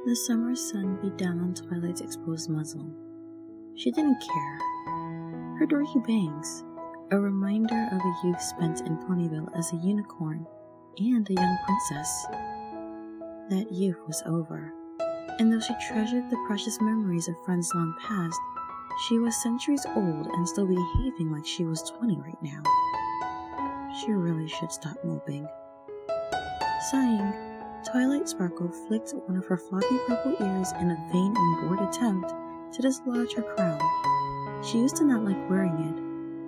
The summer sun beat down on Twilight's exposed muzzle. She didn't care. Her dorky bangs, a reminder of a youth spent in Ponyville as a unicorn and a young princess. That youth was over, and though she treasured the precious memories of friends long past, she was centuries old and still behaving like she was 20 right now. She really should stop moping. Sighing, Twilight Sparkle flicked one of her floppy purple ears in a vain and bored attempt to dislodge her crown. She used to not like wearing it,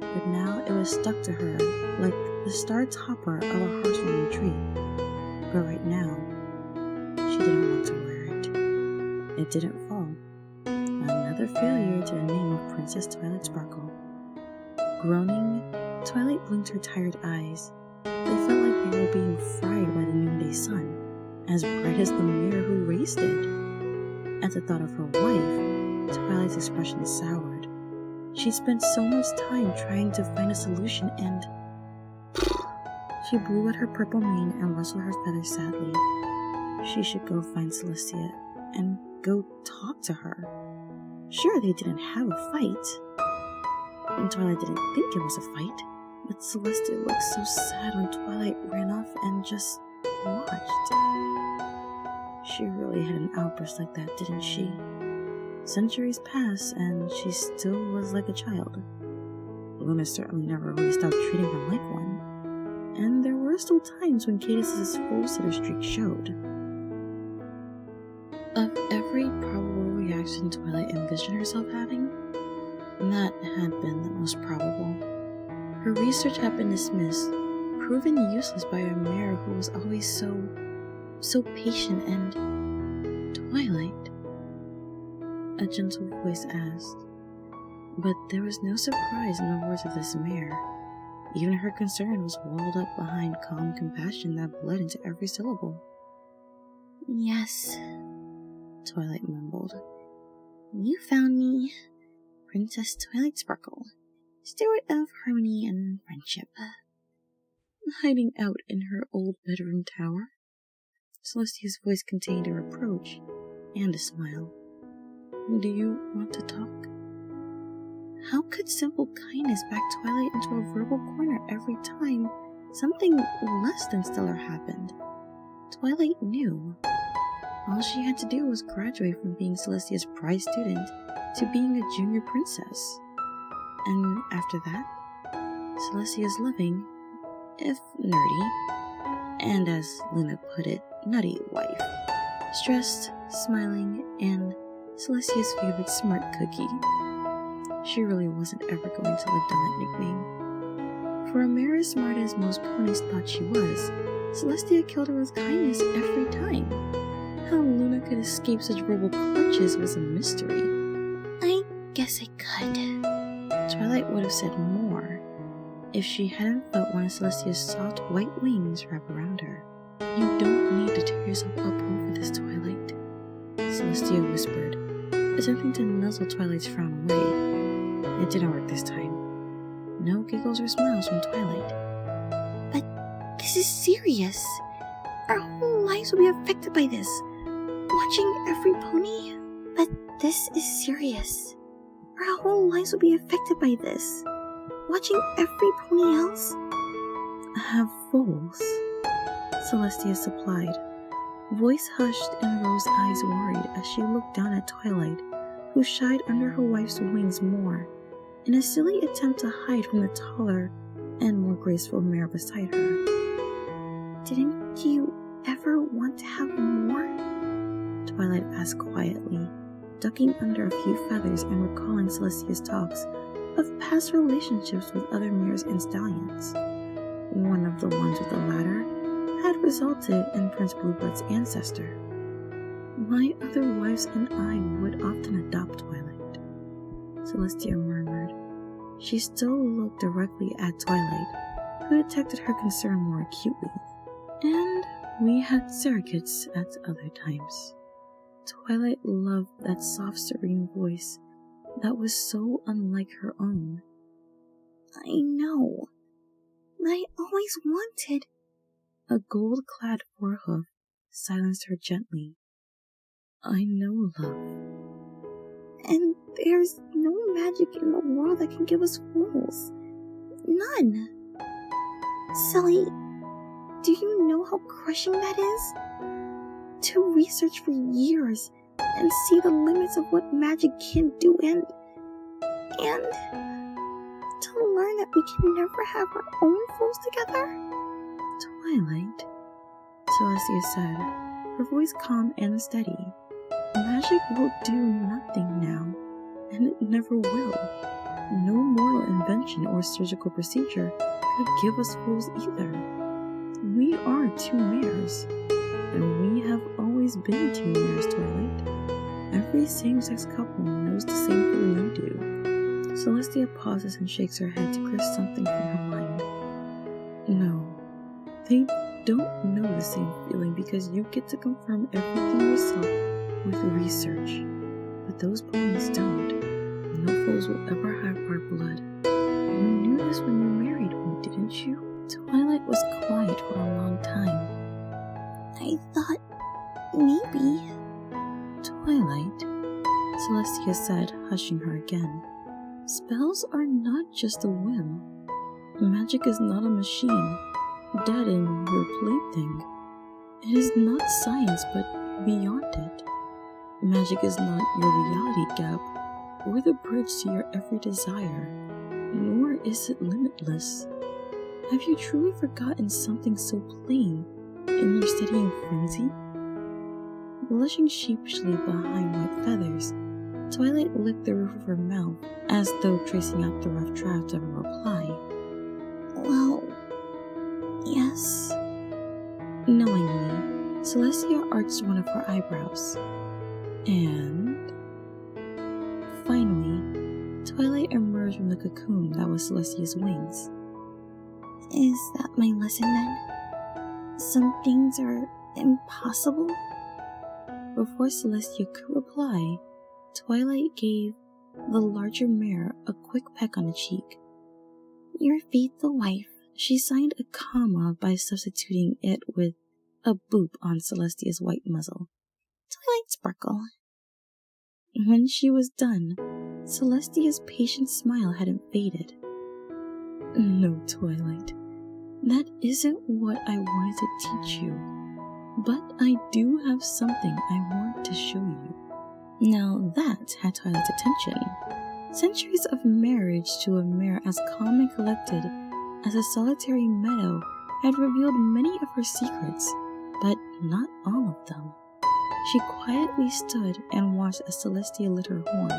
but now it was stuck to her like the starred topper of a heartwarming tree. But right now, she didn't want to wear it. It didn't fall. Another failure to the name of Princess Twilight Sparkle. Groaning, Twilight blinked her tired eyes. They felt like they were being fried by the noonday sun, as bright as the mirror who raised it. At the thought of her wife, Twilight's expression soured. She spent so much time trying to find a solution and... She blew at her purple mane and rustled her feathers sadly. She should go find Celestia and go talk to her. Sure, they didn't have a fight. And Twilight didn't think it was a fight, but Celestia looked so sad when Twilight ran off and just watched. She really had an outburst like that, didn't she? Centuries passed, and she still was like a child. Luna certainly never really stopped treating her like one, and there were still times when Cadis's full-sitter streak showed. Of every probable reaction Twilight envisioned herself having, that had been the most probable. Her research had been dismissed, proven useless by a mirror who was always so patient and... Twilight? A gentle voice asked. But there was no surprise in the words of this mare. Even her concern was walled up behind calm compassion that bled into every syllable. Yes, Twilight mumbled. You found me, Princess Twilight Sparkle, steward of harmony and friendship. Hiding out in her old bedroom tower? Celestia's voice contained a reproach and a smile. Do you want to talk? How could simple kindness back Twilight into a verbal corner every time something less than stellar happened? Twilight knew. All she had to do was graduate from being Celestia's prize student to being a junior princess. And after that, Celestia's loving, if nerdy, and as Luna put it, nutty wife. Stressed, smiling, and Celestia's favorite smart cookie. She really wasn't ever going to live down that nickname. For a mare as smart as most ponies thought she was, Celestia killed her with kindness every time. How Luna could escape such verbal clutches was a mystery. I guess I could. Twilight would have said more if she hadn't felt one of Celestia's soft white wings wrap around her. You don't need to tear yourself up over this, Twilight, Celestia whispered, attempting to nuzzle Twilight's frown away. It didn't work this time. No giggles or smiles from Twilight. But this is serious. Our whole lives will be affected by this. Watching every pony? But this is serious. Our whole lives will be affected by this. Watching every pony else? Have foals, Celestia supplied. Voice hushed and Rose's eyes worried as she looked down at Twilight, who shied under her wife's wings more, in a silly attempt to hide from the taller and more graceful mare beside her. Didn't you ever want to have more? Twilight asked quietly, ducking under a few feathers and recalling Celestia's talks of past relationships with other mares and stallions. One of the ones with the latter had resulted in Prince Bluebird's ancestor. My other wives and I would often adopt Twilight, Celestia murmured. She still looked directly at Twilight, who detected her concern more acutely. And we had surrogates at other times. Twilight loved that soft, serene voice that was so unlike her own. I know. I always wanted... A gold-clad forehoof silenced her gently. I know, love. And there's no magic in the world that can give us fools. None. Sully, do you know how crushing that is? To research for years and see the limits of what magic can do and to learn that we can never have our own foes together? Twilight, Celestia said, her voice calm and steady. Magic will do nothing now, and it never will. No mortal invention or surgical procedure could give us foes either. We are two mares, and we have always been two mares, Twilight. Every same-sex couple knows the same feeling you do. Celestia pauses and shakes her head to clear something from her mind. No, they don't know the same feeling because you get to confirm everything yourself with research. But those ponies don't. No foes will ever have our blood. You knew this when you married me, didn't you? Twilight was quiet for a long time. I thought maybe. Twilight, Celestia said, hushing her again. Spells are not just a whim. Magic is not a machine, dead and your plaything. It is not science, but beyond it. Magic is not your reality gap, or the bridge to your every desire, nor is it limitless. Have you truly forgotten something so plain in your studying frenzy? Blushing sheepishly behind white feathers, Twilight licked the roof of her mouth as though tracing out the rough draft of a reply. Well, yes. Knowingly, Celestia arched one of her eyebrows. And finally, Twilight emerged from the cocoon that was Celestia's wings. Is that my lesson then? Some things are impossible? Before Celestia could reply, Twilight gave the larger mare a quick peck on the cheek. Your faithful wife. She signed a comma by substituting it with a boop on Celestia's white muzzle. Twilight Sparkle. When she was done, Celestia's patient smile hadn't faded. No, Twilight, that isn't what I wanted to teach you, but I do have something I want to show you. Now that had Twilight's attention. Centuries of marriage to a mare as calm and collected as a solitary meadow had revealed many of her secrets, but not all of them. She quietly stood and watched as Celestia lit her horn,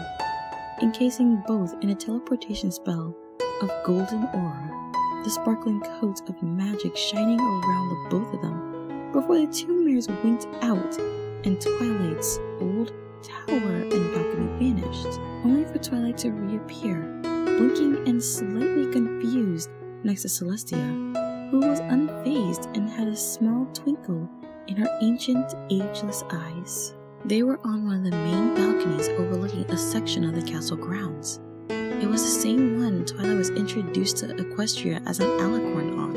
encasing both in a teleportation spell of golden aura, the sparkling coat of magic shining around the both of them before the two mares winked out and Twilight's old tower and balcony vanished, only for Twilight to reappear, blinking and slightly confused next to Celestia, who was unfazed and had a small twinkle in her ancient, ageless eyes. They were on one of the main balconies overlooking a section of the castle grounds. It was the same one Twilight was introduced to Equestria as an alicorn on,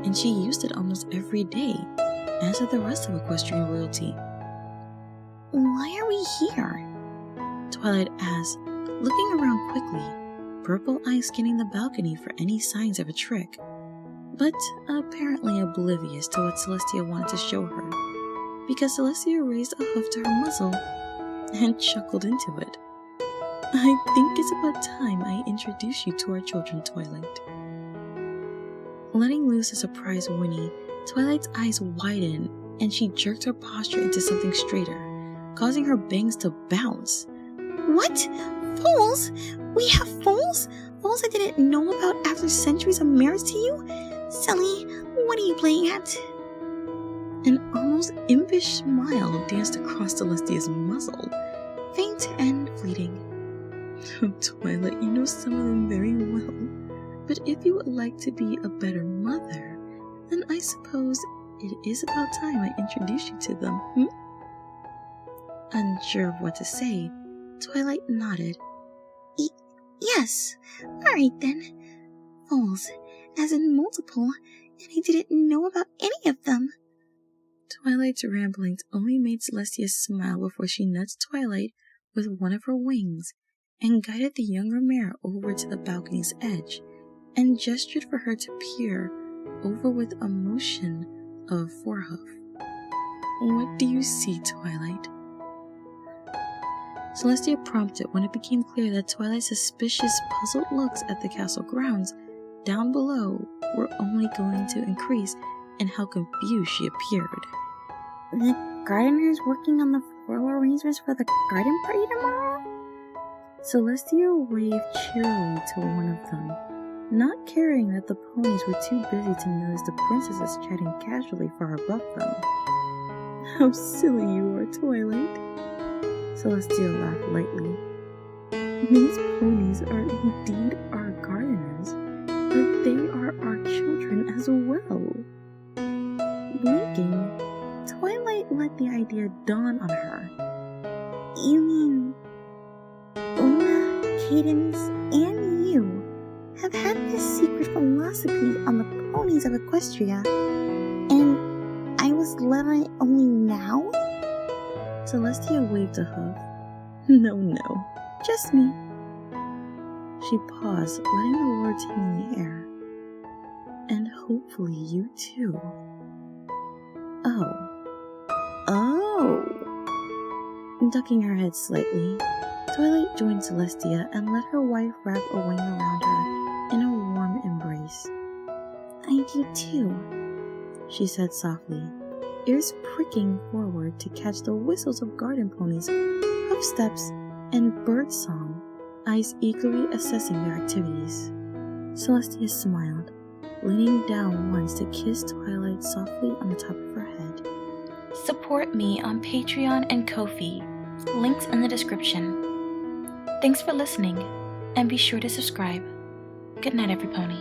and she used it almost every day, as did the rest of Equestrian royalty. Why are we here? Twilight asked, looking around quickly, purple eyes scanning the balcony for any signs of a trick, but apparently oblivious to what Celestia wanted to show her, because Celestia raised a hoof to her muzzle and chuckled into it. I think it's about time I introduce you to our children, Twilight. Letting loose a surprised whinny, Twilight's eyes widened and she jerked her posture into something straighter, causing her bangs to bounce. What? Foals? We have foals? Foals I didn't know about after centuries of marriage to you? Sully, what are you playing at? An almost impish smile danced across Celestia's muzzle, faint and fleeting. Oh, Twilight, you know some of them very well, but if you would like to be a better mother, then I suppose it is about time I introduce you to them, Unsure of what to say, Twilight nodded. Yes, alright then. Foals, as in multiple, and I didn't know about any of them. Twilight's ramblings only made Celestia smile before she nudged Twilight with one of her wings and guided the younger mare over to the balcony's edge and gestured for her to peer over with a motion of forehoof. "What do you see, Twilight?" Celestia prompted when it became clear that Twilight's suspicious, puzzled looks at the castle grounds down below were only going to increase in how confused she appeared. "The gardener's working on the floral arrangements for the garden party tomorrow?" Celestia waved cheerily to one of them, not caring that the ponies were too busy to notice the princesses chatting casually far above them. "How silly you are, Twilight." Celestia laughed lightly. "These ponies are indeed our gardeners, but they are our children as well." Blinking, Twilight let the idea dawn on her. "You mean Una, Cadence, and you have had this secret philosophy on the ponies of Equestria, and I was let on it only now?" Celestia waved a hoof. No, just me." She paused, letting the words hang in the air. "And hopefully you too." Oh. Ducking her head slightly, Twilight joined Celestia and let her wife wrap a wing around her in a warm embrace. "I do too," she said softly, ears pricking forward to catch the whistles of garden ponies, footsteps, and birdsong, eyes eagerly assessing their activities. Celestia smiled, leaning down once to kiss Twilight softly on the top of her head. Support me on Patreon and Ko-fi, links in the description. Thanks for listening, and be sure to subscribe. Good night, every pony.